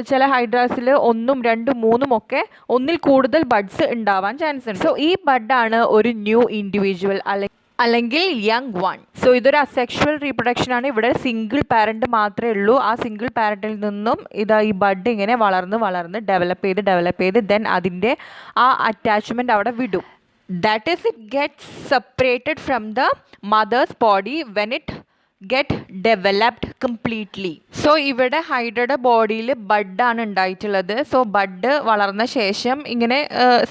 ചില ഹൈഡ്രാസിൽ 1, 2, 3 ഒക്കെ ഒന്നിൽ കൂടുതൽ ബഡ്സ് ഉണ്ടാവാൻ ചാൻസ് ഉണ്ട്. സോ ഈ ബഡാണ് ഒരു ന്യൂ ഇൻഡിവിജ്വൽ അല്ലെങ്കിൽ യങ് വൺ. സോ ഇതൊരു അസെക്ഷുവൽ റീപ്രൊഡക്ഷൻ ആണ്. ഇവിടെ സിംഗിൾ പാരൻറ്റ് മാത്രമേ ഉള്ളൂ. ആ സിംഗിൾ പാരൻറ്റിൽ നിന്നും ഈ ബഡ് ഇങ്ങനെ വളർന്ന് ഡെവലപ്പ് ചെയ്ത് ദെൻ അതിൻ്റെ ആ അറ്റാച്ച്മെൻറ്റ് അവിടെ വിടും. That is it gets separated from the mother's body when it get developed completely. So ഇവിടെ ഹൈഡ്രയുടെ ബോഡിയിൽ ബഡാണ് ഉണ്ടായിട്ടുള്ളത്. സോ ബഡ് വളർന്ന ശേഷം ഇങ്ങനെ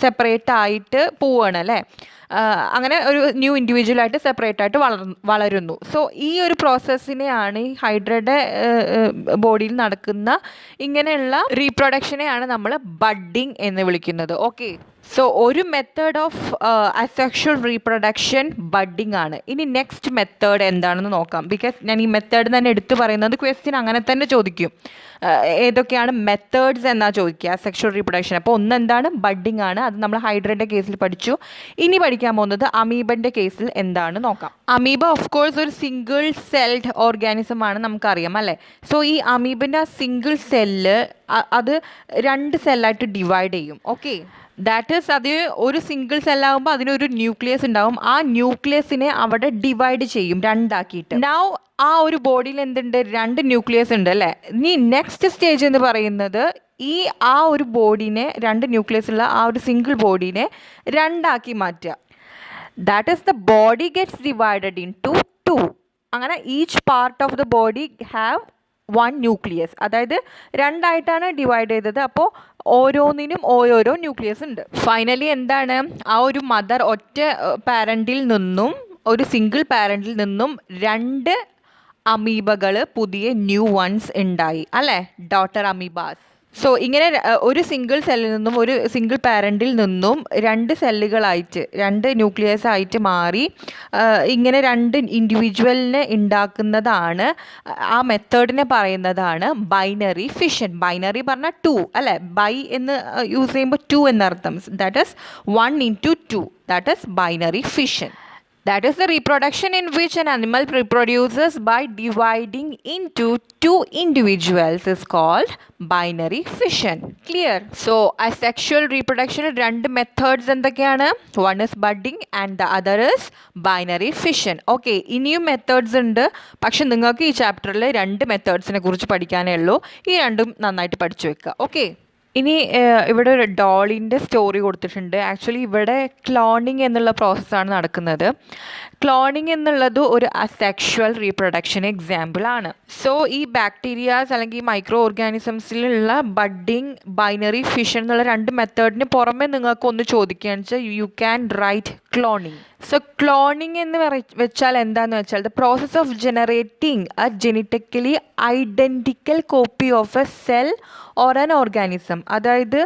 സെപ്പറേറ്റ് ആയിട്ട് പോവുകയാണ് അല്ലേ. അങ്ങനെ ഒരു ന്യൂ ഇൻഡിവിജ്വലായിട്ട് സെപ്പറേറ്റ് ആയിട്ട് വളരുന്നു. സോ ഈ ഒരു പ്രോസസ്സിനെയാണ് ഈ ഹൈഡ്രയുടെ ബോഡിയിൽ നടക്കുന്ന ഇങ്ങനെയുള്ള റീപ്രൊഡക്ഷനെയാണ് നമ്മൾ ബഡ്ഡിങ് എന്ന് വിളിക്കുന്നത്. ഓക്കെ, സോ ഒരു method of asexual reproduction budding ആണ്. ഇനി നെക്സ്റ്റ് മെത്തേഡ് എന്താണെന്ന് നോക്കാം. ബിക്കോസ് ഞാൻ ഈ മെത്തേഡ് തന്നെ എടുത്തു പറയുന്നത് ക്വസ്റ്റ്യൻ അങ്ങനെ തന്നെ ചോദിക്കും. ഏതൊക്കെയാണ് മെത്തേഡ്സ് എന്നാ ചോദിക്കുക സെക്ഷൽ റീപ്രൊഡക്ഷൻ. അപ്പോൾ ഒന്നെന്താണ് ബഡ്ഡിംഗ് ആണ്, അത് നമ്മൾ ഹൈഡ്രയുടെ കേസിൽ പഠിച്ചു. ഇനി പഠിക്കാൻ പോകുന്നത് അമീബൻ്റെ കേസിൽ എന്താണ് നോക്കാം. അമീബ ഓഫ് കോഴ്സ് ഒരു സിംഗിൾ സെൽഡ് ഓർഗാനിസം ആണ്, നമുക്കറിയാം അല്ലേ. സോ ഈ അമീബൻ്റെ ആ സിംഗിൾ സെല്ല് അത് 2 സെല്ലായിട്ട് ഡിവൈഡ് ചെയ്യും. ഓക്കെ, ദാറ്റ് ഈസ് അത് ഒരു സിംഗിൾ സെല്ലാകുമ്പോൾ അതിനൊരു ന്യൂക്ലിയസ് ഉണ്ടാവും. ആ ന്യൂക്ലിയസിനെ അവിടെ ഡിവൈഡ് ചെയ്യും 2 ആക്കിയിട്ട്. നൗ ആ ഒരു ബോഡിയിൽ എന്തുണ്ട്, 2 ന്യൂക്ലിയസ് ഉണ്ട് അല്ലേ. ഇനി നെക്സ്റ്റ് സ്റ്റേജ് എന്ന് പറയുന്നത് ആ ഒരു ബോഡീനെ 2 ന്യൂക്ലിയസ് ഉള്ള ആ ഒരു സിംഗിൾ ബോഡീനെ 2 ആക്കി മാറ്റുക. That is the body gets divided in to 2. അങ്ങനെ each part of the body have 1 nucleus. അതായത് 2 ആയിട്ടാണ് ഡിവൈഡ് ചെയ്തത്. അപ്പോൾ ഓരോന്നിനും ഓരോരോ ന്യൂക്ലിയസ് ഉണ്ട്. ഫൈനലി എന്താണ്, ആ ഒരു മദർ ഒറ്റ പാരൻറ്റിൽ നിന്നും ഒരു സിംഗിൾ പാരൻറ്റിൽ നിന്നും 2 അമീബകൾ പുതിയ ന്യൂ വൺസ് ഉണ്ടായി അല്ലേ, ഡോട്ടർ അമീബാസ്. സോ ഇങ്ങനെ ഒരു സിംഗിൾ സെല്ലിൽ നിന്നും ഒരു സിംഗിൾ പാരൻറ്റിൽ നിന്നും 2 സെല്ലുകളായിട്ട് 2 ന്യൂക്ലിയസ് ആയിട്ട് മാറി ഇങ്ങനെ 2 ഇൻഡിവിജ്വലിനെ ഉണ്ടാക്കുന്നതാണ്, ആ മെത്തേഡിനെ പറയുന്നതാണ് ബൈനറി ഫിഷൻ. ബൈനറി പറഞ്ഞാൽ 2 അല്ലേ, ബൈ എന്ന് യൂസ് ചെയ്യുമ്പോൾ 2 എന്നർത്ഥം. That is 1 into 2, that is binary fission. That is the reproduction in which an animal reproduces by dividing into 2 individuals is called binary fission. Clear? So, asexual reproduction 2 methods എന്തൊക്കെയാണ്? One is budding and the other is binary fission. Okay, ഇനിയും methods ഉണ്ട്. പക്ഷെ നിങ്ങൾക്ക് ഈ ചാപ്റ്ററിൽ 2 മെത്തേഡ്സിനെ കുറിച്ച് പഠിക്കാനേ ഉള്ളൂ. ഈ 2ഉം നന്നായിട്ട് പഠിച്ചു വെക്കുക. ഓക്കെ, ഇനി ഇവിടെ ഒരു ഡോളിൻ്റെ സ്റ്റോറി കൊടുത്തിട്ടുണ്ട്. ആക്ച്വലി ഇവിടെ ക്ലോണിങ് എന്നുള്ള പ്രോസസ്സാണ് നടക്കുന്നത്. ക്ലോണിങ് എന്നുള്ളത് ഒരു അസെക്ഷൽ റീപ്രൊഡക്ഷൻ എക്സാമ്പിളാണ്. സോ ഈ ബാക്ടീരിയാസ് അല്ലെങ്കിൽ മൈക്രോ ഓർഗാനിസംസിലുള്ള ബഡ്ഡിങ്, ബൈനറി ഫിഷൻ എന്നുള്ള 2 മെത്തേഡിന് പുറമെ നിങ്ങൾക്ക് ഒന്ന് ചോദിക്കുകയാണെന്ന് വെച്ചാൽ you can write cloning. So cloning എന്ന് വെച്ചാൽ എന്താണെന്ന് വെച്ചാൽ the process of generating A genetically identical copy of A cell or an organism. അതായത്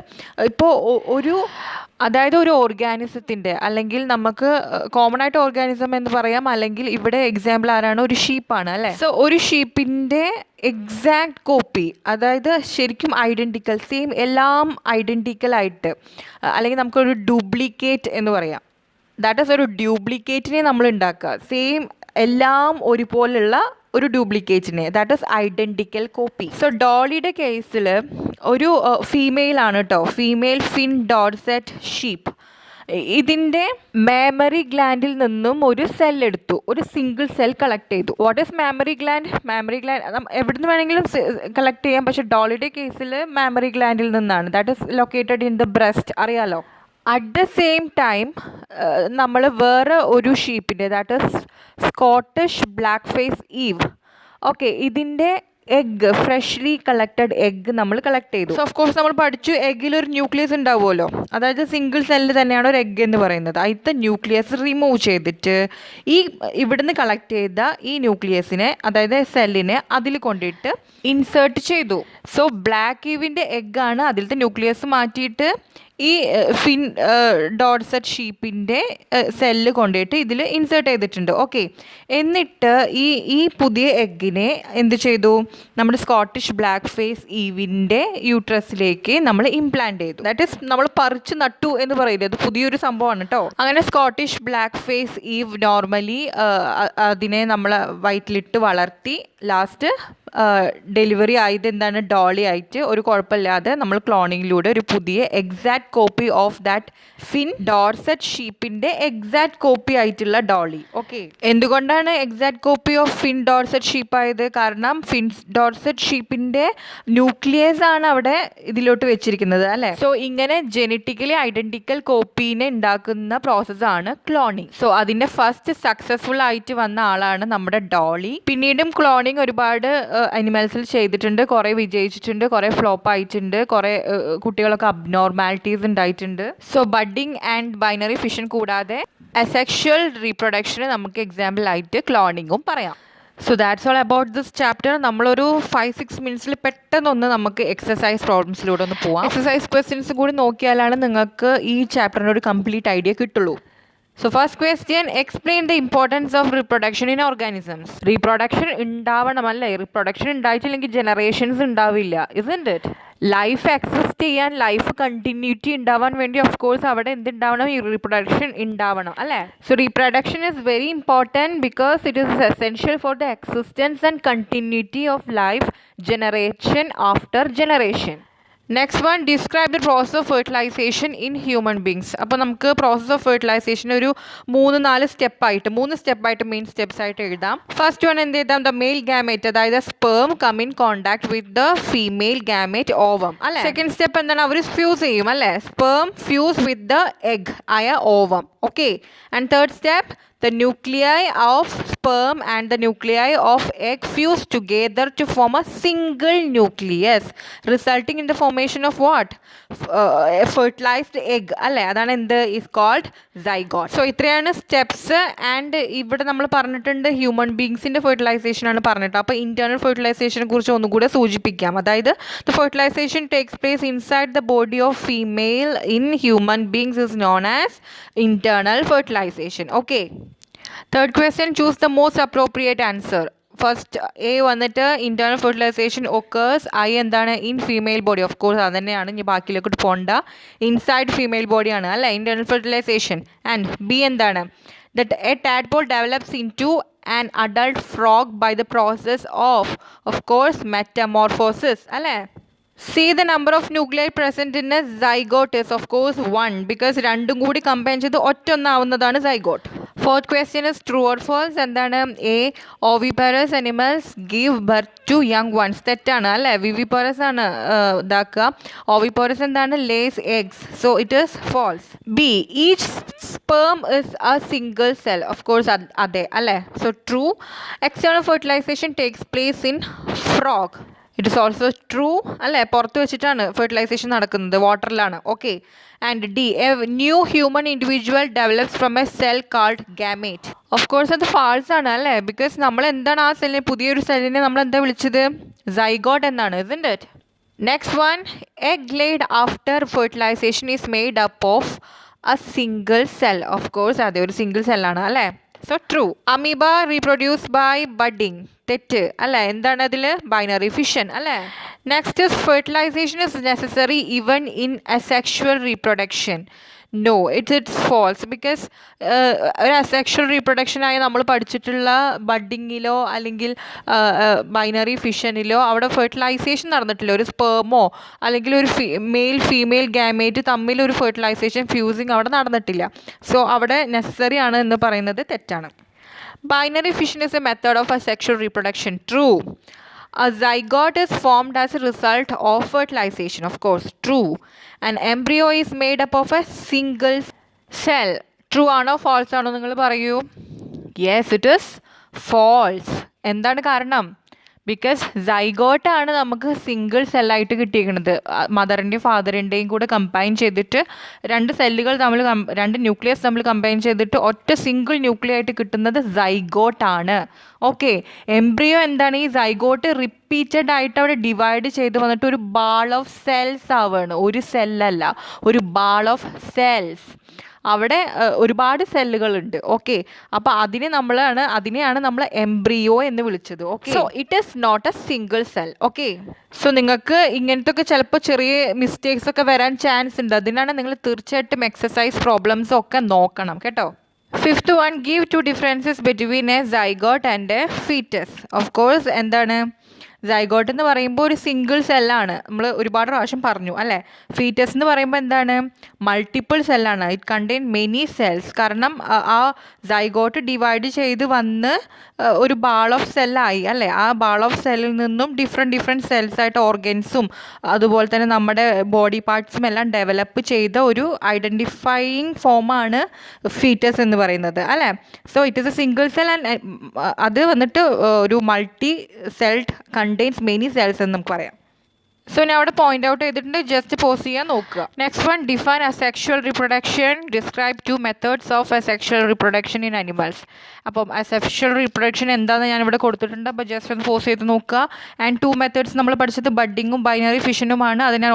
ഇപ്പോൾ ഒരു ഓർഗാനിസത്തിൻ്റെ, അല്ലെങ്കിൽ നമുക്ക് കോമൺ ആയിട്ട് ഓർഗാനിസം എന്ന് പറയാം, അല്ലെങ്കിൽ ഇവിടെ എക്സാമ്പിൾ ആരാണ്, ഒരു ഷീപ്പാണ് അല്ലേ. സോ ഒരു ഷീപ്പിൻ്റെ എക്സാക്ട് കോപ്പി, അതായത് ശരിക്കും ഐഡൻറ്റിക്കൽ, സെയിം എല്ലാം ഐഡൻറ്റിക്കൽ ആയിട്ട്, അല്ലെങ്കിൽ നമുക്കൊരു ഡ്യൂപ്ലിക്കേറ്റ് എന്ന് പറയാം. ദാറ്റ് ഈസ് ഒരു ഡ്യൂപ്ലിക്കേറ്റിനെ നമ്മൾ ഉണ്ടാക്കുക, സെയിം എല്ലാം ഒരുപോലുള്ള ഒരു ഡ്യൂപ്ലിക്കേറ്റിനെ, that is identical copy. So ഡോളിയുടെ കേസിൽ ഒരു ഫീമെയിലാണ് കേട്ടോ, ഫീമെയിൽ ഫിൻ ഡോർസെറ്റ് ഷീപ്പ്. ഇതിൻ്റെ മാമറി ഗ്ലാൻഡിൽ നിന്നും ഒരു സെൽ എടുത്തു, ഒരു സിംഗിൾ സെൽ കളക്ട് ചെയ്തു. What is mammary gland? Mammary gland എവിടുന്ന് വേണമെങ്കിലും കളക്ട് ചെയ്യാം, പക്ഷേ ഡോളിയുടെ കേസിൽ മാമറി ഗ്ലാൻഡിൽ നിന്നാണ്. That is located in the breast, അറിയാലോ. അറ്റ് ദ സെയിം ടൈം നമ്മൾ വേറെ ഒരു ഷീപ്പിൻ്റെ, that is Scottish black face ewe. Okay, ഇതിൻ്റെ എഗ്ഗ്, ഫ്രഷ്ലി കളക്റ്റഡ് എഗ്ഗ് നമ്മൾ കളക്ട് ചെയ്തു. സോ ഓഫ് കോഴ്സ് നമ്മൾ പഠിച്ചു എഗ്ഗിലൊരു ന്യൂക്ലിയസ് ഉണ്ടാവുമല്ലോ, അതായത് സിംഗിൾ സെല്ല് തന്നെയാണ് ഒരു എഗ്ഗ് എന്ന് പറയുന്നത്. അതിലത്തെ ന്യൂക്ലിയസ് റിമൂവ് ചെയ്തിട്ട് ഇവിടുന്ന് കളക്ട് ചെയ്ത ഈ ന്യൂക്ലിയസിനെ, അതായത് സെല്ലിനെ അതിൽ കൊണ്ടിട്ട് ഇൻസേർട്ട് ചെയ്തു. സോ ബ്ലാക്ക് ഈവിൻ്റെ എഗ്ഗാണ്, അതിലത്തെ ന്യൂക്ലിയസ് മാറ്റിയിട്ട് ഈ ഫിൻ ഡോർസെറ്റ് ഷീപ്പിൻ്റെ സെല്ല് കൊണ്ടിട്ട് ഇതിൽ ഇൻസേർട്ട് ചെയ്തിട്ടുണ്ട്. ഓക്കെ, എന്നിട്ട് ഈ പുതിയ എഗ്ഗിനെ എന്ത് ചെയ്തു, നമ്മുടെ സ്കോട്ടിഷ് ബ്ലാക്ക് ഫേസ് ഈവിൻ്റെ യൂട്രസിലേക്ക് നമ്മൾ ഇംപ്ലാന്റ് ചെയ്തു. ദാറ്റ് ഈസ് നമ്മൾ പറിച്ച് നട്ടു എന്ന് പറയില്ല, അത് പുതിയൊരു സംഭവമാണ് കേട്ടോ. അങ്ങനെ Scottish black face ewe normally അതിനെ നമ്മൾ വയറ്റിലിട്ട് വളർത്തി ലാസ്റ്റ് ഡെലിവറി ആയത് എന്താണ്, ഡോളി ആയിട്ട് ഒരു കുഴപ്പമില്ലാതെ നമ്മൾ ക്ലോണിങ്ങിലൂടെ ഒരു പുതിയ exact copy of that Finn Dorset ഷീപ്പിൻ്റെ എക്സാക്ട് കോപ്പി ആയിട്ടുള്ള ഡോളി. ഓക്കെ, എന്തുകൊണ്ടാണ് exact copy of Finn Dorset sheep ആയത്? കാരണം ഫിൻ ഡോർസെറ്റ് ഷീപ്പിൻ്റെ ന്യൂക്ലിയസ് ആണ് അവിടെ ഇതിലോട്ട് വെച്ചിരിക്കുന്നത് അല്ലേ. സോ ഇങ്ങനെ ജെനറ്റിക്കലി ഐഡൻറ്റിക്കൽ കോപ്പീനെ ഉണ്ടാക്കുന്ന പ്രോസസ്സാണ് ക്ലോണിങ്. സോ അതിൻ്റെ ഫസ്റ്റ് സക്സസ്ഫുൾ ആയിട്ട് വന്ന ആളാണ് നമ്മുടെ ഡോളി. പിന്നീടും ക്ലോണിങ് ഒരുപാട് അനിമൽസിൽ ചെയ്തിട്ടുണ്ട്, കുറേ വിജയിച്ചിട്ടുണ്ട്, കുറേ ഫ്ലോപ്പ് ആയിട്ടുണ്ട്, കുറേ കുട്ടികളൊക്കെ അബ്നോർമാലിറ്റീസ് ഉണ്ടായിട്ടുണ്ട്. So budding and binary fission കൂടാതെ അസെക്ഷൽ റീപ്രൊഡക്ഷന് നമുക്ക് എക്സാമ്പിൾ ആയിട്ട് ക്ലോണിങ്ങും പറയാം. So that's all about this chapter. നമ്മളൊരു 5-6 മിനിറ്റ്സിൽ പെട്ടെന്നൊന്ന് നമുക്ക് എക്സസൈസ് പ്രോബ്ലംസിലൂടെ ഒന്ന് പോവാം. എക്സസൈസ് ക്വസ്റ്റ്യൻസ് കൂടി നോക്കിയാലാണ് നിങ്ങൾക്ക് ഈ ചാപ്റ്ററിൻ്റെ ഒരു കംപ്ലീറ്റ് ഐഡിയ കിട്ടുള്ളൂ. So first question, explain the importance of reproduction in organisms. Reproduction ഉണ്ടാവണം അല്ലേ? Reproduction ഉണ്ടായിട്ടില്ലെങ്കിൽ generations ഉണ്ടാവില്ല, isn't it? ലൈഫ് എക്സിസ്റ്റ് ചെയ്യാൻ, ലൈഫ് കണ്ടിന്യൂറ്റി ഉണ്ടാവാൻ വേണ്ടി ഓഫ് കോഴ്സ് അവിടെ എന്തുണ്ടാവണം? ഈ റീപ്രൊഡക്ഷൻ ഉണ്ടാവണം അല്ലേ? So reproduction is very important because it is essential for the existence and continuity of life generation after generation. Next one, describe the process of fertilization in human beings. അപ്പോൾ നമുക്ക് process of fertilisation ഒരു 3-4 സ്റ്റെപ്പായിട്ട് main steps ആയിട്ട് എഴുതാം. First one എന്ത് എഴുതാം? The male gamete, അതായത് sperm come in contact with the female gamete ovum അല്ലെ. സെക്കൻഡ് സ്റ്റെപ്പ് എന്താണ്? അവർ ഫ്യൂസ് ചെയ്യും അല്ലേ? Sperm fuse with the egg ആയ ovum. Okay. And third step, the nuclei of sperm and the nuclei of egg fuse together to form a single nucleus, resulting in the formation of what? A fertilized egg അല്ലേ? അതാണ് എന്ത്? is called zygote. So ഇത്രയാണ് steps. And ഇവിടെ നമ്മൾ പറഞ്ഞിട്ടുണ്ട് human ബീങ്സിൻ്റെ fertilisation ആണ് പറഞ്ഞിട്ട്. അപ്പോൾ ഇൻറ്റേർണൽ ഫെർട്ടിലൈസേഷനെ കുറിച്ച് ഒന്നുകൂടെ സൂചിപ്പിക്കാം. അതായത് the fertilization takes place inside the body of female in human beings is known as internal fertilization. Okay. Third question, choose the most appropriate answer. First A വന്നിട്ട് ഇൻറ്റേർണൽ ഫെർട്ടിലൈസേഷൻ ഒക്കേഴ്സ് എന്താണ്? In female body. Of course അത് തന്നെയാണ്, ഇനി ബാക്കിയിലേക്ക് പോണ്ട. Inside female ബോഡിയാണ് അല്ലേ internal fertilization. And B എന്താണ്? That a tadpole develops in to an adult frog by the process of course metamorphosis അല്ലേ. See the number of nuclei present in a zygote is of course 1 because രണ്ടും കൂടി combine ചെയ്ത് ഒറ്റൊന്നാവുന്നതാണ് zygote. Fourth question is true or false. എന്താണ്? A oviparous animals give birth to young ones. തെറ്റാണ് അല്ലേ? viviparous ആണ് ഇതാക്കുക. oviparous എന്താണ്? lays eggs. So it is false. B, each sperm is a single cell. Of course അതെ അല്ലേ? So true. External fertilization takes place in frog. It is also true അല്ലേ? പുറത്ത് വെച്ചിട്ടാണ് ഫെർട്ടിലൈസേഷൻ നടക്കുന്നത്, വാട്ടറിലാണ്. Okay. And D, a new human individual develops from a cell called gamete. Of course അത് false ആണ് അല്ലേ? ബിക്കോസ് നമ്മൾ എന്താണ് ആ സെല്ലിനെ, പുതിയൊരു സെല്ലിനെ നമ്മൾ എന്താ വിളിച്ചത്? സൈഗോട്ട് എന്നാണ്, isn't it? Next one, egg laid after fertilization is made up of a single cell. Of course അതെ, ഒരു സിംഗിൾ സെല്ലാണ് അല്ലേ? So true. Amoeba reproduce by budding. തെറ്റ് അല്ലേ? എന്താണ് അതിൽ? ബൈനറി ഫിഷൻ അല്ലേ? Next is fertilization is necessary even in asexual reproduction. No, it's false. Because ഒരു അസെക്ഷുവൽ റീപ്രൊഡക്ഷനായി നമ്മൾ പഠിച്ചിട്ടുള്ള ബഡിങ്ങിലോ അല്ലെങ്കിൽ ബൈനറി ഫിഷനിലോ അവിടെ ഫെർട്ടിലൈസേഷൻ നടന്നിട്ടില്ല. ഒരു സ്പേമോ അല്ലെങ്കിൽ ഒരു മെയിൽ ഫീമെയിൽ ഗാമേറ്റ് തമ്മിൽ ഒരു ഫെർട്ടിലൈസേഷൻ ഫ്യൂസിങ് അവിടെ നടന്നിട്ടില്ല. സോ അവിടെ നെസസറി ആണ് എന്ന് പറയുന്നത് തെറ്റാണ്. Binary fission is a method of asexual reproduction. True. A zygote is formed as a result of fertilization. Of course, true. An embryo is made up of a single cell. True ആണോ false ആണോ നിങ്ങൾ പറയൂ? Yes, it is false. എന്താണ് കാരണം? Because സൈഗോട്ടാണ് നമുക്ക് single സെല്ലായിട്ട് കിട്ടിയിരിക്കുന്നത്. മദറിൻ്റെയും ഫാദറിൻ്റെയും കൂടെ combine ചെയ്തിട്ട് രണ്ട് സെല്ലുകൾ തമ്മിൽ രണ്ട് ന്യൂക്ലിയസ് തമ്മിൽ കമ്പൈൻ ചെയ്തിട്ട് ഒറ്റ സിംഗിൾ ന്യൂക്ലിയ ആയിട്ട് കിട്ടുന്നത് സൈഗോട്ടാണ്. ഓക്കെ. എംബ്രിയോ എന്താണ്? ഈ സൈഗോട്ട് റിപ്പീറ്റഡ് ആയിട്ട് അവിടെ ഡിവൈഡ് ചെയ്ത് വന്നിട്ട് ഒരു ബാൾ ഓഫ് സെൽസ് ആവുകയാണ്. ഒരു സെല്ലല്ല, ഒരു ബാൾ ഓഫ് സെൽസ്. അവിടെ ഒരുപാട് സെല്ലുകളുണ്ട്. ഓക്കെ. അപ്പോൾ അതിനെയാണ് നമ്മൾ എംബ്രിയോ എന്ന് വിളിച്ചത്. Okay. So it is not a single cell. Okay. So നിങ്ങൾക്ക് ഇങ്ങനത്തെ ഒക്കെ ചിലപ്പോൾ ചെറിയ മിസ്റ്റേക്സ് ഒക്കെ വരാൻ ചാൻസ് ഉണ്ട്. അതിനാണ് നിങ്ങൾ തീർച്ചയായിട്ടും എക്സസൈസ് പ്രോബ്ലംസ് ഒക്കെ നോക്കണം കേട്ടോ. Fifth one, give 2 differences between a zygote and a foetus. Of course എന്താണ്? സൈഗോട്ട് എന്ന് പറയുമ്പോൾ ഒരു സിംഗിൾ സെല്ലാണ്, നമ്മൾ ഒരുപാട് പ്രാവശ്യം പറഞ്ഞു അല്ലേ. ഫീറ്റസ് എന്ന് പറയുമ്പോൾ എന്താണ്? മൾട്ടിപ്പിൾ സെല്ലാണ്. It contain many cells. കാരണം ആ സൈഗോട്ട് ഡിവൈഡ് ചെയ്ത് വന്ന് ഒരു ബാൾ ഓഫ് സെല്ലായി അല്ലേ. ആ ബാൾ ഓഫ് സെല്ലിൽ നിന്നും ഡിഫറെൻറ്റ് സെൽസായിട്ട് ഓർഗൻസും അതുപോലെ തന്നെ നമ്മുടെ ബോഡി പാർട്സും എല്ലാം ഡെവലപ്പ് ചെയ്ത ഒരു ഐഡൻറ്റിഫൈയിങ് ഫോമാണ് ഫീറ്റസ് എന്ന് പറയുന്നത് അല്ലേ. So it is A single cell and അത് വന്നിട്ട് ഒരു multi celled contains many cells എന്ന് നമുക്ക് പറയാം. സോ ഞാൻ അവിടെ പോയിന്റ് ഔട്ട് ചെയ്തിട്ടുണ്ട്, ജസ്റ്റ് പോസ് ചെയ്യാൻ നോക്കുക. Next one, define asexual reproduction, describe 2 methods of asexual reproduction in animals. അപ്പം അസെക്ഷുവൽ റിപ്രൊഡക്ഷൻ എന്താണെന്ന് ഞാനിവിടെ കൊടുത്തിട്ടുണ്ട്, അപ്പോൾ ജസ്റ്റ് ഒന്ന് പോസ് ചെയ്ത് നോക്കുക. ആൻഡ് 2 മെത്തേഡ്സ് നമ്മൾ പഠിച്ചത് ബഡ്ഡിങ്ങും ബൈനറി ഫിഷനുമാണ്. അത് ഞാൻ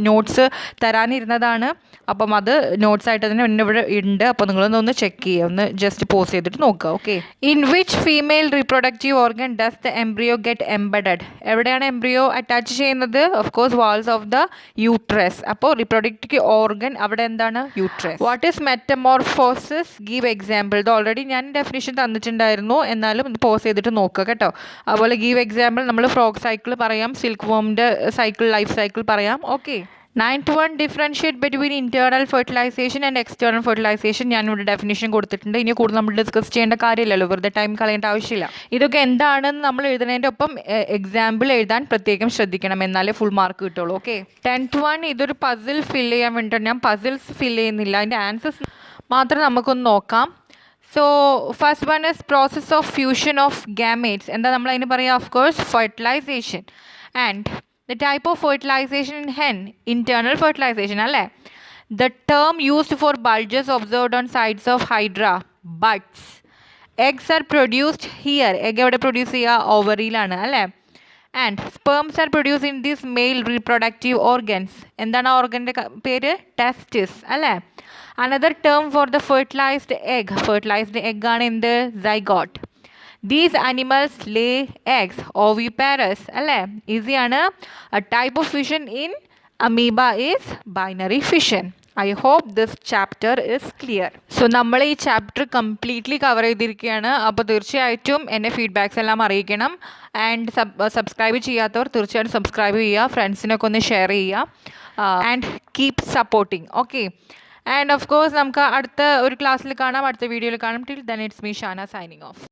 നോട്ട്സ് തരാനിരുന്നതാണ്, അപ്പം അത് നോട്ട്സ് ആയിട്ട് തന്നെ ഇവിടെ ഉണ്ട്. അപ്പോൾ നിങ്ങളൊന്ന് ചെക്ക് ചെയ്യുക, ഒന്ന് ജസ്റ്റ് പോസ് ചെയ്തിട്ട് നോക്കുക. Okay. In which female reproductive organ does the embryo get embedded? എവിടെയാണ് എംബ്രിയോ അറ്റാച്ച് ചെയ്യുന്നത്? Of course walls of the uterus. അപ്പോൾ റീപ്രൊഡക്റ്റീവ് ഓർഗൻ അവിടെ എന്താണ്? Uterus. What is metamorphosis? Give example. ഇത് ഓൾറെഡി ഞാൻ ഡെഫിനിഷൻ തന്നിട്ടുണ്ടായിരുന്നു, എന്നാലും പോസ് ചെയ്തിട്ട് നോക്കുക കേട്ടോ. അതുപോലെ ഗീവ് എക്സാമ്പിൾ, നമ്മൾ ഫ്രോഗ് സൈക്കിൾ പറയാം, സിൽക്ക് വോമിൻ്റെ സൈക്കിൾ, ലൈഫ് സൈക്കിൾ പറയാം. Okay. 9th one, differentiate between internal fertilization and external fertilization. ഞാനിവിടെ ഡെഫിനേഷൻ കൊടുത്തിട്ടുണ്ട്. ഇനി കൂടുതൽ നമ്മൾ ഡിസ്കസ് ചെയ്യേണ്ട കാര്യമില്ലല്ലോ, വെറുതെ ടൈം കളയേണ്ട ആവശ്യമില്ല. ഇതൊക്കെ എന്താണെന്ന് നമ്മൾ എഴുതുന്നതിൻ്റെ ഒപ്പം എക്സാമ്പിൾ എഴുതാൻ പ്രത്യേകം ശ്രദ്ധിക്കണം, എന്നാലേ ഫുൾ മാർക്ക് കിട്ടുള്ളൂ. ഓക്കെ. 10th one, ഇതൊരു പസിൽ ഫിൽ ചെയ്യാൻ വേണ്ടിയിട്ടാണ്. ഞാൻ പസിൽസ് ഫിൽ ചെയ്യുന്നില്ല, അതിൻ്റെ ആൻസേഴ്സ് മാത്രം നമുക്കൊന്ന് നോക്കാം. So first one is process of fusion of gametes. എന്താ നമ്മൾ അതിന് പറയുക? Of course fertilization. And the type of fertilization in hen, internal fertilization, alle. The term used for bulges observed on sides of hydra, buds. Eggs are produced here. Egg evade produce cheya? Ovary-ilana, alle. And sperms are produced in these male reproductive organs. Endana organ pere? Testis, alle. Another term for the fertilized egg aanu in the zygote. These animals lay eggs, oviparous, alle. Easy aanu. A type of fission in amoeba is binary fission. I hope this chapter is clear. So നമ്മൾ ഈ chapter completely cover ചെയ്തിരിക്കുകയാണ്. അപ്പോൾ തീർച്ചയായിട്ടും എന്നെ feedbacks എല്ലാം അറിയിക്കണം. And subscribe ചെയ്യാത്തവർ തീർച്ചയായിട്ടും സബ്സ്ക്രൈബ് ചെയ്യുക, ഫ്രണ്ട്സിനൊക്കെ ഒന്ന് ഷെയർ ചെയ്യുക. And keep supporting. Okay. And of course നമുക്ക് അടുത്ത ഒരു ക്ലാസ്സിൽ കാണാം, അടുത്ത വീഡിയോയിൽ കാണാം. Till then it's me Shana signing off.